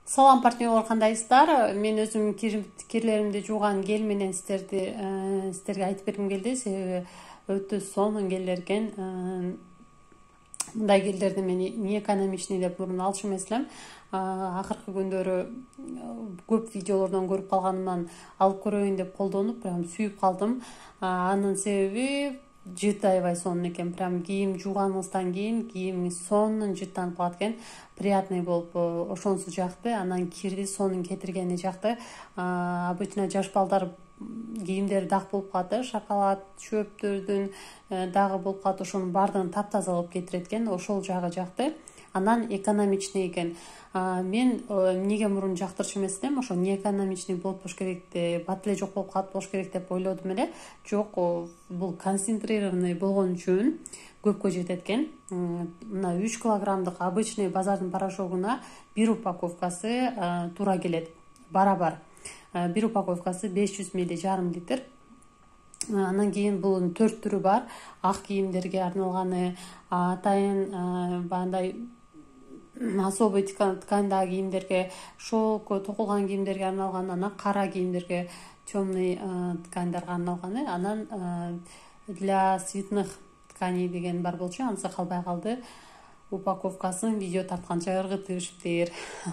Салам партнерлар, кандайсыздар? Мен өзүм кирлеримди жууган кел менен сиздерге айтып бергим келди. Себеби өтө сонун келдер экен. Мындай келдерди мен не экономичный деп мурун алчу эмес элем. Акыркы күндөрү көп видеолордон көрүп калганымдан алып көрөйүн деп колдонуп, прям сүйүп калдым. Анын себеби жыт аябай сонун экен. Прям кийим жууганыңыздан кийин кийимиңиз сонун жыттанып калат экен. Приятный болуп, ошонусу жакты. Анан кирди сонун кетиргени жакты. Обычно жаш балдар кийимдери дак болуп калат, шоколад, чөптөрдүн дагы болуп калат. Ошонун баардыгын таптаза кылып кетирет экен. Ошол жагы жакты. Анан экономичный экен. Мен эмнеге мурун жактырчу эмес элем, ошо не экономичный болуп болуш керек, бат эле жок болуп калат болуш керек деп ойлодум эле. Жок, бул концентрированный болгон үчүн көпкө жетет экен. Мына 3 килограммдык обычный базардын порошогуна бир упаковкасы туура келет. Барабар. Бир упаковкасы 500 мл, жарым литр. Анан кийин бул 4 түрү бар. Ак кийимдерге арналганы, атайын бандай особый тканьдагы кийимдерге, шелк, токулган кийимдерге арналган, анан кара кийимдерге, темный тканьдарга арналганы, анан для цветных тканей деген бар болчу, анысы калбай калды. Упаковкасын видео тартканча ыргытышыптыр.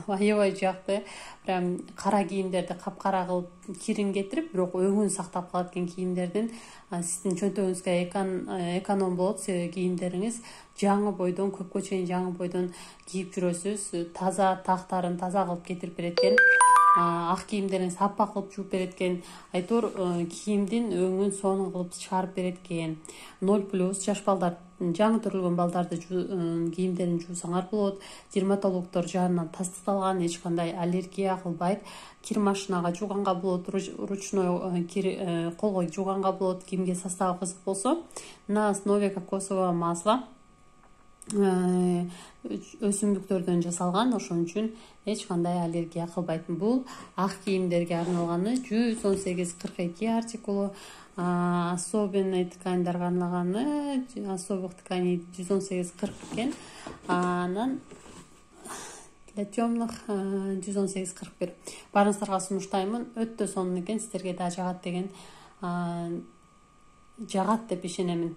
Аябай жакты. Прям кара кийимдерди капкара кылып кирин кетирип, бирок өңүн сактап калат экен кийимдердин. Сиздин чөнтөгүңүзгө эконом болот, себеби кийимдериңиз жаңы бойдон, көпкө чейин жаңы бойдон кийип жүрөсүз. Таза тактарын таза кылып кетирип берет экен. Ак кийимдериңиз аппак кылып жууп берет экен. Айтор кийимдин өңүн сонун кылып чыгарып берет экен. 0+, жаш балдар, жаңы төрөлгөн балдарды кийимдерин жуусаңар болот. Дерматологдор жарынан тастыкталган, эч кандай аллергия кылбайт. Кир машинага жууганга болот, ручной колго жууганга болот, кимге составы кызык болсо. На основе кокосового масла өсүмдүктөрдөн жасалган, ошон үчүн эч кандай аллергия кылбайт. Бул ак кийимдерге арналганы 118-42 артикулу, особенный тканьдарга арналганы, особых тканей 118-40 экен. Анан для темных 118-41. Баарыңыздарга сунуштаймын. Өтө сонун экен, сиздерге да жагат деп ишенемин.